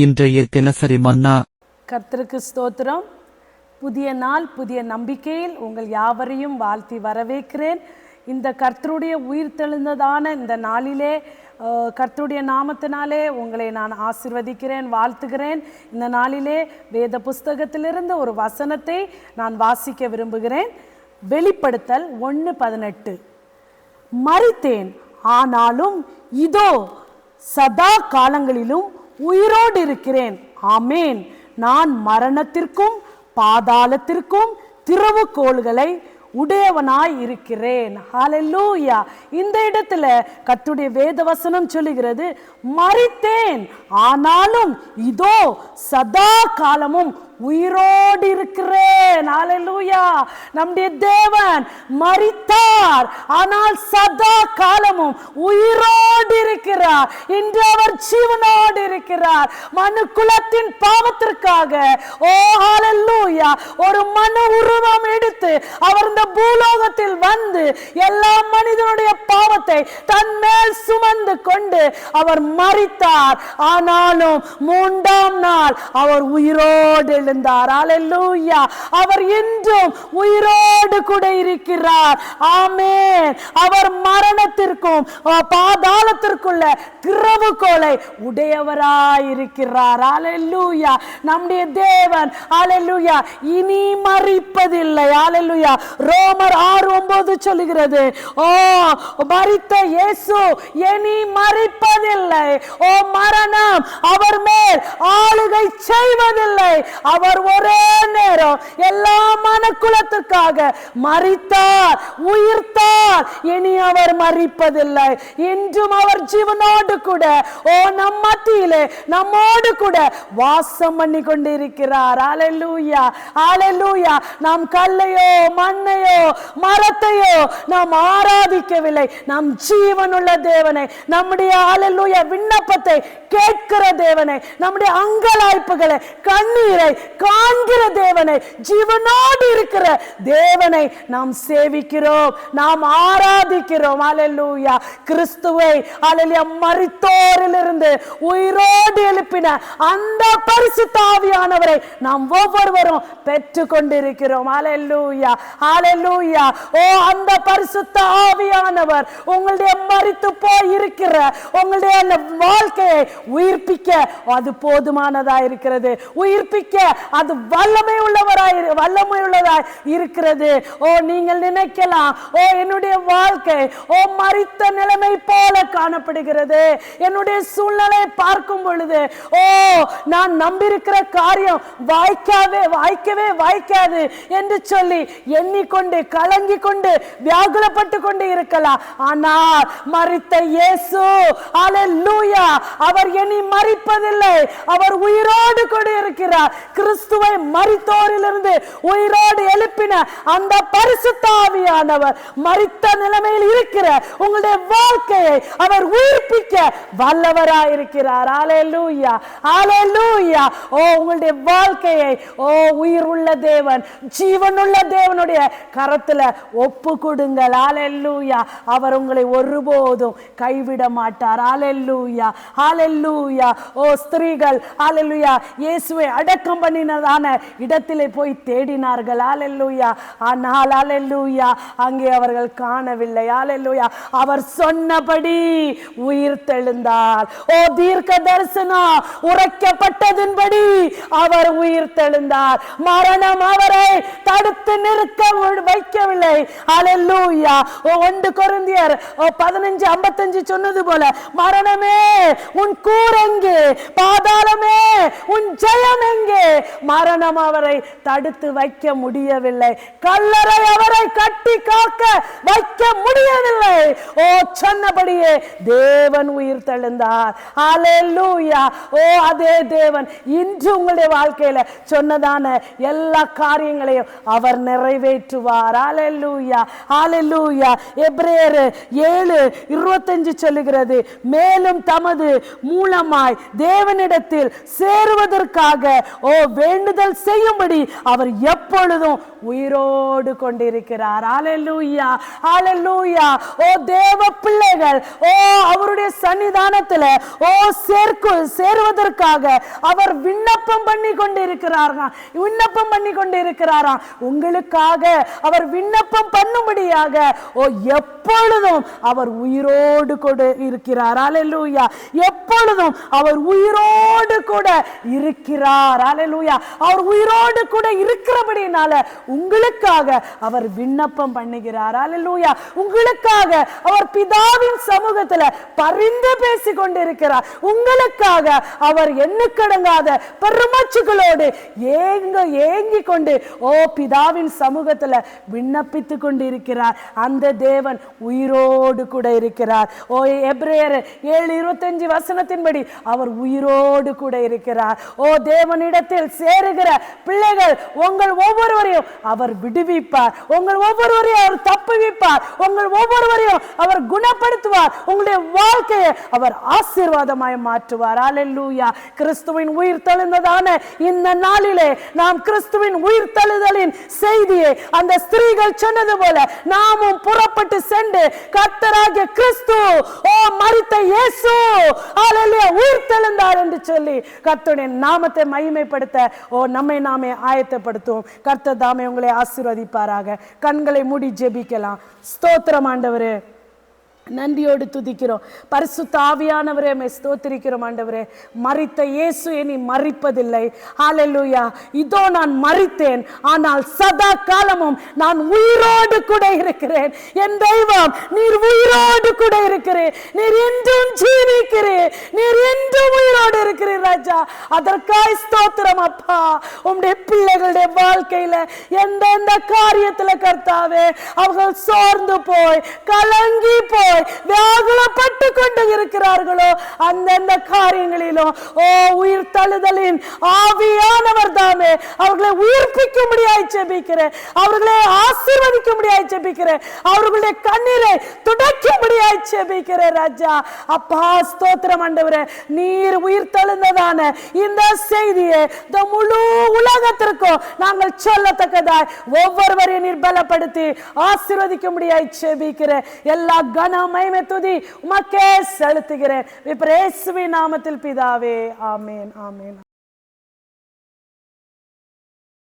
இன்றைய தினசரி மன்னா. கர்த்தருக்கு ஸ்தோத்திரம். புதிய நாள், புதிய நம்பிக்கையில் உங்கள் யாவரையும் வாழ்த்தி வரவேற்கிறேன். இந்த கர்த்தருடைய உயிர்த்தெழுந்ததான இந்த நாளிலே கர்த்தருடைய நாமத்தினாலே உங்களை நான் ஆசீர்வதிக்கிறேன், வாழ்த்துகிறேன். இந்த நாளிலே வேத புஸ்தகத்திலிருந்து ஒரு வசனத்தை நான் வாசிக்க விரும்புகிறேன். வெளிப்படுத்தல் 1:18. மரித்தேன், ஆனாலும் இதோ சதா காலங்களிலும் உயிரோடு இருக்கிறேன். ஆமேன். நான் மரணத்திற்கும் பாதாளத்திற்கும் திறவுகோல்களை உடையவனாய் இருக்கிறேன். ஹல்லேலூயா. இந்த இடத்துல கர்த்தருடைய வேதவசனம் சொல்லுகிறது, மரித்தேன் ஆனாலும் இதோ சதா காலமும் உயிரோடு இருக்கிறேன். ஹல்லேலூயா. நம்முடைய தேவன் மரித்தார், ஆனால் சதா காலமும் உயிரோடு இருக்கிறார். இன்று அவர் ஜீவனோடு இருக்கிறார். மனு குலத்தின் பாவத்திற்காக ஹல்லேலூயா ஒரு மனு உருவம் எடுத்து அவர் இந்த பூலோகத்தில் வந்து எல்லா மனிதனுடைய பாவத்தை தன் மேல் சுமந்து கொண்டு அவர் மரித்தார். ஆனாலும் 3ஆம் நாள் அவர் உயிரோடு எழுந்தார். ஹல்லேலூயா. அவர் இன்றும் உயிரோடு கூட இருக்கிறார். ஆமென். அவர் மரணத்திற்கும் பாதாளத்திற்குள்ள திறவுகோலை உடையவராய் இருக்கிறார். ஹல்லேலூயா. நம்முடைய தேவன் ஹல்லேலூயா இனி மரிப்பதில்லை. ஹல்லேலூயா. ரோமர் 6:9 சொல்லுகிறது, மரித்த இயேசு இனி மரிப்பதில்லை. மரணம் அவர் மேல் ஆளுகை செய்வதில்லை. அவர் ஒரே நேரம் எல்லா மனுக்குலத்துக்காக மரித்தார், உயிர்த்தார். இனி அவர் மரிப்பதில்லை. இன்றும் அவர் ஜீவனோடு கூட நம் மத்தியிலே நம்மோடு கூட வாசம் பண்ணி கொண்டிருக்கிறார். ஹல்லேலூயா. ஹல்லேலூயா. நாம் கல்லையோ மண்ணையோ மரத்தையோ நாம் ஆராதிக்கவில்லை. நாம் ஜீவனுள்ள தேவனை, நம்முடைய ஹல்லேலூயா விண்ணப்பத்தை கேட்கிற தேவனை, நம்முடைய அங்கலாய்ப்புகளை கண்ணீரை காண்கிற தேவனை, ஜீவனோடு இருக்கிற தேவனை நாம் சேவிக்கிறோம், நாம் ஆராதிக்கிறோம். ஹல்லேலூயா. கிறிஸ்துவை ஹல்லேலூயா மரித்தோரிலிருந்து உயிரோடு எழுப்பின அந்த பரிசுத்த ஆவியானவரை நாம் ஒவ்வொருவரும் பெற்று கொண்டிருக்கிறோம். ஹல்லேலூயா. ஹல்லேலூயா. அந்த பரிசுத்த ஆவியானவர் உங்களுடைய மரித்து போய் இருக்கிற உங்களுடைய அந்த வாழ்க்கையை உயிர்ப்பிக்க அது போதுமானதா இருக்கிறது. உயிர்ப்பிக்க அது வல்லமை உள்ளதாய் இருக்கிறது. நீங்கள் நினைக்கலாம், என்னுடைய வாழ்க்கை மரித்த நிலைமை போல காணப்படுகிறது, என்னுடைய சூழ்நிலை பார்க்கும் பொழுது நான் நம்பியிருக்கிற காரியம் வாய்க்கவே வாய்க்காது என்று சொல்லி எண்ணிக்கொண்டு கலங்கி கொண்டு வியாகுலப்பட்டு கொண்டு இருக்கலாம். ஆனால் மரித்த இயேசு ஹல்லேலூயா அவர் இனி மரிப்பதில்லை. அவர் உயிரோடு கூட இருக்கிறார். கிறிஸ்துவை மரித்தோரிலிருந்து உயிரோடு எழுப்பின அந்த பரிசுத்த ஆவியானவர் மரித்த நிலைமையில் இருக்கிற உங்களுடைய வாழ்க்கையை அவர் உயிர்ப்பிக்க வல்லவராய் இருக்கிறார். ஹல்லேலூயா. ஹல்லேலூயா. உங்களுடைய வாழ்க்கையை உயிர் உள்ள தேவன், ஜீவனுள்ள தேவனுடைய கரத்துல ஒப்பு கொடுங்கள். ஹல்லேலூயா. அவர் உங்களை ஒருபோதும் கைவிட மாட்டார். ஹல்லேலூயா. ஹல்லேலூயா. ஸ்திரீகள் ஹல்லேலூயா இயேசுவை அடக்கம் பண்ணினதான இடத்திலே போய் தேடினார்கள். ஹல்லேலூயா. ஆனால் ஹல்லேலூயா அங்கே அவர்கள் காணவில்லை. ஹல்லேலூயா. அவர் சொன்னபடி உயிர்த்தெழுந்தார். தீர்க்க தரிசனம் உரைக்கப்பட்டதின்படி அவர் உயிர்த்தெழுந்தார். மரணம் அவரை தடுத்து நிற்க வைக்கவில்லை. ஹல்லேலூயா. 1 கொரிந்தியர் 15:55 சொன்னது போல, மரணமே உன் கூர் எங்கே, பாதாளமே உன் ஜெயம் எங்கே? மரணம் அவரை தடுத்து வைக்க முடியவில்லை. கல்லறை அவரை கட்டி காக்க வைக்க முடியவில்லை. சொன்னபடியே தேவன் உயிர் தெழுந்தார். ஹல்லேலூயா. அதே தேவன் இன்று உங்களுடைய வாழ்க்கையில சொன்னதான எல்லா காரியங்களையும் அவர் நிறைவேற்றுவார். ஹalleluya, ஹalleluya. எபிரேயர் 7:25 சொல்லுகிறது, மேலும் தமது மூலமாய் தேவனிடத்தில் சேருவதற்காக வேண்டுதல் செய்யும்படி அவர் எப்பொழுதும் உயிரோடு கொண்டிருக்கிறார். ஹalleluya, ஹalleluya. தேவ பிள்ளைகள் அவருடைய சன்னிதானத்தில் சேருவதற்காக அவர் விண்ணப்பம் பண்ணி கொண்டிருக்கிறாராம். உங்களுக்காக அவர் விண்ணப்பம் பண்ணும்படியாக எப்பொழுதும் அவர் உயிரோடு கூட இருக்கிறார். ஹalleluya, எப்பொழுதும் அவர் உயிரோடு கூட இருக்கிறார். ஹalleluya, அவர் உயிரோடு கூட இருக்கிறபடினால உங்களுக்காக அவர் விண்ணப்பம் பண்ணுகிறார். ஹalleluya, உங்களுக்காக அவர் பிதாவின் சமூகத்தில் பரிந்து பேசிக் கொண்டிருக்கிறார். உங்களுக்காக அவர் எண்ணுக்கடங்காத பெருமச்சுகளோடு ஏங்கி கொண்டு பிதாவின் சமூகத்தில் விண்ணப்பித்துக் கொண்டிருக்கிறார். அந்த தேவன் உயிரோடு கூட இருக்கிறார். எபிரேயர் 7:25 வசனத்தின்படி அவர் உயிரோடு கூட இருக்கிறார். தேவனிடத்தில் சேருகிற பிள்ளைகள் உங்கள் ஒவ்வொருவரையும் அவர் விடுவிப்பார். உங்கள் ஒவ்வொருவரையும் அவர் தப்புவிப்பார். உங்கள் ஒவ்வொருவரையும் அவர் குணப்படுத்துவார். உங்களுடைய வாழ்க்கையை அவர் ஆசீர்வாதமாய் மாற்றுவார். ஹalleluya. கிறிஸ்துவின் உயிர் தெழுந்ததான இந்த நாளிலே நாம் கிறிஸ்துவின் உயிர் தெழுதலின் செய்தியை அந்த ஸ்திரீகள் சொன்னது போல நாமும் புறப்பட்டு சென்று கர்த்தராகிய கிறிஸ்து மரித்த இயேசு ஹalleluya உயிர் தெழுந்தார் என்று சொல்லி கர்த்தருடைய நாமத்தை மகிமைப்படுத்த நம்மை நாமே ஆயத்தப்படுத்துவோம். கர்த்தர் தாமே உங்களை ஆசீர்வதிப்பாராக. கண்களை மூடி ஜெபிக்கலாம். ஸ்தோத்திரம் ஆண்டவரே, நன்றியோடு துதிக்கிறோம். பரிசுத்த ஆவியானவரே ஸ்தோத்திரிக்கிறோம். ஆண்டவரே, மரித்த இயேசு இனி மரிப்பதில்லை. ஹalleluya, இதோ நான் மரித்தேன், ஆனால் சதா காலமும் நான் உயிரோடு கூட இருக்கிறேன். என் தெய்வம், நீர் உயிரோடு கூட இருக்கிறீர். நீர் என்றும் ஜீவிக்கிறீர். நீர் என்றும் உயிரோடு இருக்கிறீர் ராஜா. அதற்காய் ஸ்தோத்திரம் அப்பா. உம்முடைய பிள்ளைகளுடைய வாழ்க்கையில எந்தெந்த காரியத்துல கர்த்தாவே அவர்கள் சோர்ந்து போய் கலங்கி போய் வியாகுலப்பட்டு கொண்டு இருக்கிறார்களோ அந்தந்த காரியங்களிலும் உயிர் தழுதலின் ஆவியானவர் தாமே அவர்களை உயிர்ப்பிக்கும்படியாய் ஜெபிக்கிறேன். அவர்களை ஆசீர்வதிக்கும்படியாய் ஜெபிக்கிறேன். அவர்களுடைய கண்ணீரை துடைக்கும்படியாய் ஜெபிக்கிறேன் ராஜா. அப்பா ஸ்தோத்திரம் ஆண்டவரே, நீர் உயிர் தழுந்ததான இந்த செய்தியை இந்த முழு உலகத்திற்கும் நாங்கள் சொல்லத்தக்கதாய் ஒவ்வொருவரையும் நீர் பலப்படுத்தி ஆசீர்வதிக்கும்படியாய் ஜெபிக்கிறேன். எல்லா கன மகிமை துதி உமக்கே செலுத்துகிறேன். இயேசுவின் நாமத்தில் பிதாவே, ஆமென், ஆமென்.